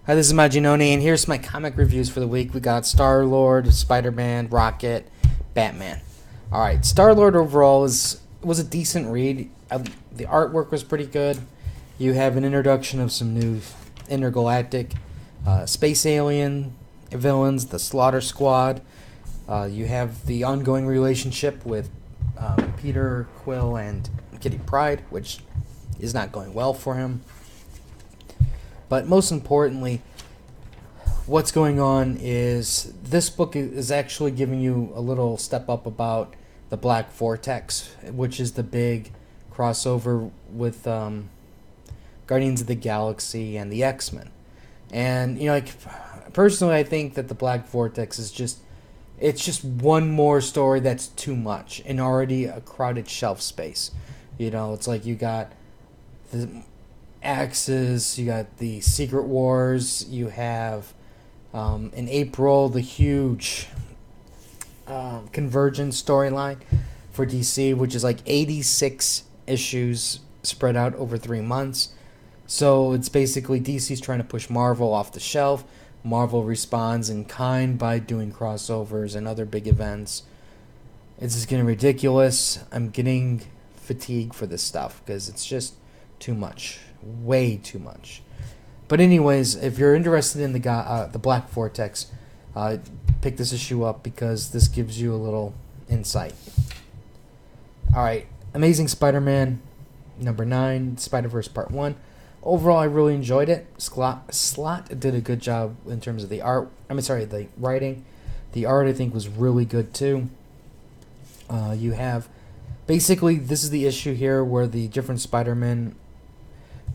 Hi, this is Majin, and here's my comic reviews for the week. We got Starlord, Spider-Man, Rocket, Batman. All right, Starlord overall was a decent read. The artwork was pretty good. You have an introduction of some new intergalactic space alien villains, the Slaughter Squad. You have the ongoing relationship with Peter Quill and Kitty Pryde, which is not going well for him. But most importantly, what's going on is this book is actually giving you a little step up about the Black Vortex, which is the big crossover with Guardians of the Galaxy and the X-Men. And personally, I think that the Black Vortex is just one more story that's too much in already a crowded shelf space. It's like you got the Axis, you got the Secret Wars, you have in April the huge Convergence storyline for DC, which is like 86 issues spread out over 3 months. So it's basically DC's trying to push Marvel off the shelf. Marvel responds in kind by doing crossovers and other big events. It's just getting ridiculous. I'm getting fatigued for this stuff because it's just too much. Way too much. But anyways, if you're interested in the Black Vortex, pick this issue up because this gives you a little insight. Alright, Amazing Spider-Man number 9, SpiderVerse Part 1. Overall, I really enjoyed it. Slott did a good job in terms of the the writing. The art, I think, was really good too. You have basically, this is the issue here where the different Spider-Men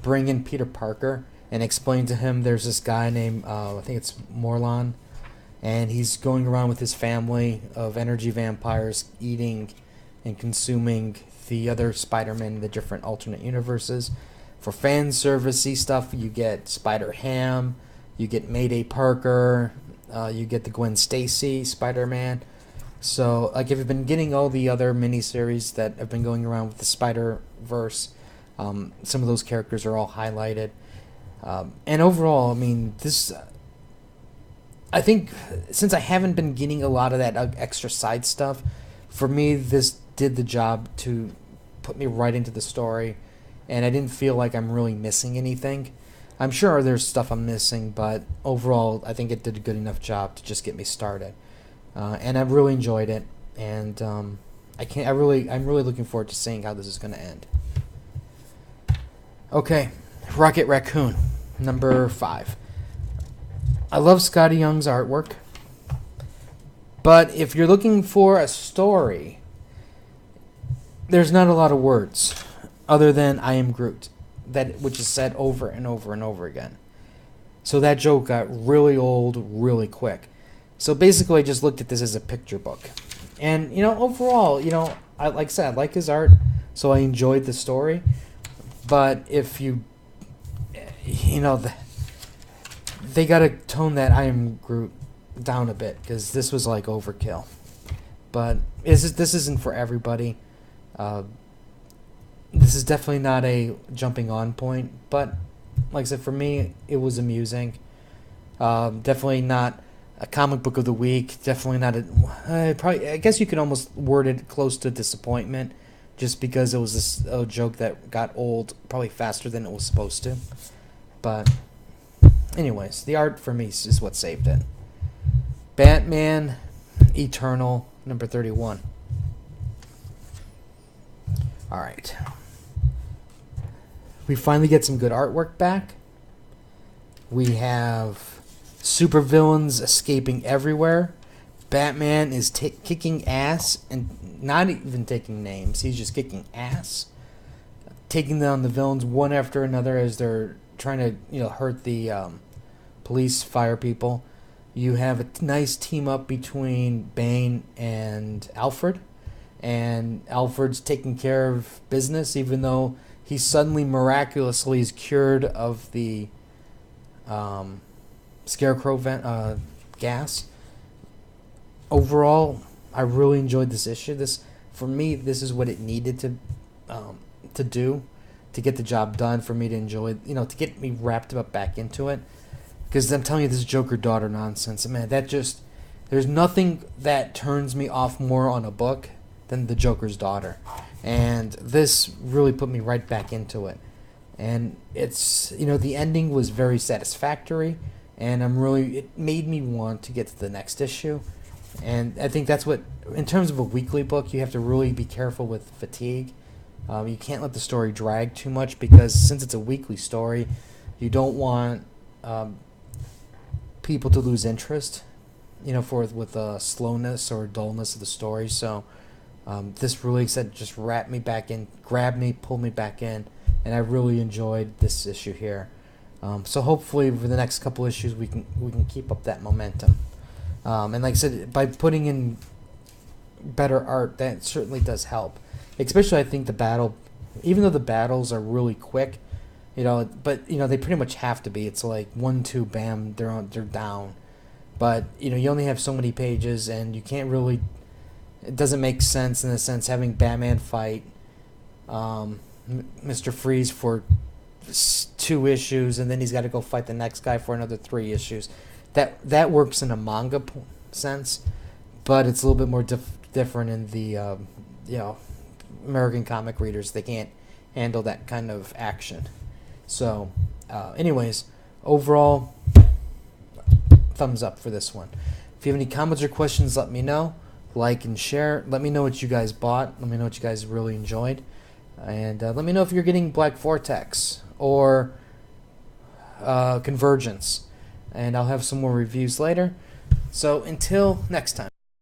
bring in Peter Parker and explain to him there's this guy named, I think it's Morlon, and he's going around with his family of energy vampires eating and consuming the other Spider-Men in the different alternate universes. For fan servicey stuff, you get Spider-Ham, you get Mayday Parker, you get the Gwen Stacy Spider-Man. So, if you've been getting all the other miniseries that have been going around with the Spider-Verse, some of those characters are all highlighted. And overall, I think since I haven't been getting a lot of that extra side stuff, for me, this did the job to put me right into the story, and I didn't feel like I'm really missing anything. I'm sure there's stuff I'm missing, but overall, I think it did a good enough job to just get me started. And I've really enjoyed it, and I'm really looking forward to seeing how this is going to end. Okay, Rocket Raccoon, number 5. I love Scotty Young's artwork, but if you're looking for a story, there's not a lot of words other than "I am Groot," which is said over and over and over again. So that joke got really old really quick. So basically, I just looked at this as a picture book, and overall, I like his art, so I enjoyed the story. But if they gotta tone that "I am Groot" down a bit because this was like overkill. But this isn't for everybody. This is definitely not a jumping on point, but like I said, for me, it was amusing. Definitely not a comic book of the week. Definitely not I guess you could almost word it close to disappointment, just because it was a joke that got old probably faster than it was supposed to. But anyways, the art for me is what saved it. Batman Eternal, number 31. Alright. We finally get some good artwork back. We have supervillains escaping everywhere. Batman is kicking ass and not even taking names. He's just kicking ass. Taking down the villains one after another as they're trying to hurt the police, fire people. You have a nice team up between Bane and Alfred. And Alfred's taking care of business, even though he suddenly miraculously is cured of the Scarecrow gas. Overall, I really enjoyed this issue. For me, this is what it needed to do to get the job done, for me to enjoy, to get me wrapped up back into it. Because I'm telling you, this Joker daughter nonsense, man, that just, there's nothing that turns me off more on a book than the Joker's daughter. And this really put me right back into it. And it's, the ending was very satisfactory, and it made me want to get to the next issue. And I think that's what, in terms of a weekly book, you have to really be careful with fatigue. You can't let the story drag too much, because since it's a weekly story, you don't want people to lose interest, with the slowness or dullness of the story. So this really said just wrap me back in, grab me, pull me back in, and I really enjoyed this issue here. So hopefully for the next couple issues we can keep up that momentum. And like I said, by putting in better art, that certainly does help. Especially, I think the battle, even though the battles are really quick, but they pretty much have to be. It's like 1-2, bam, they're down. But you only have so many pages, and you can't really. It doesn't make sense in the sense having Batman fight Mr. Freeze for 2 issues, and then he's got to go fight the next guy for another 3 issues. That works in a manga sense, but it's a little bit more different in the American comic readers. They can't handle that kind of action. So, anyways, overall, thumbs up for this one. If you have any comments or questions, let me know. Like and share. Let me know what you guys bought. Let me know what you guys really enjoyed. And let me know if you're getting Black Vortex or Convergence. And I'll have some more reviews later. So until next time.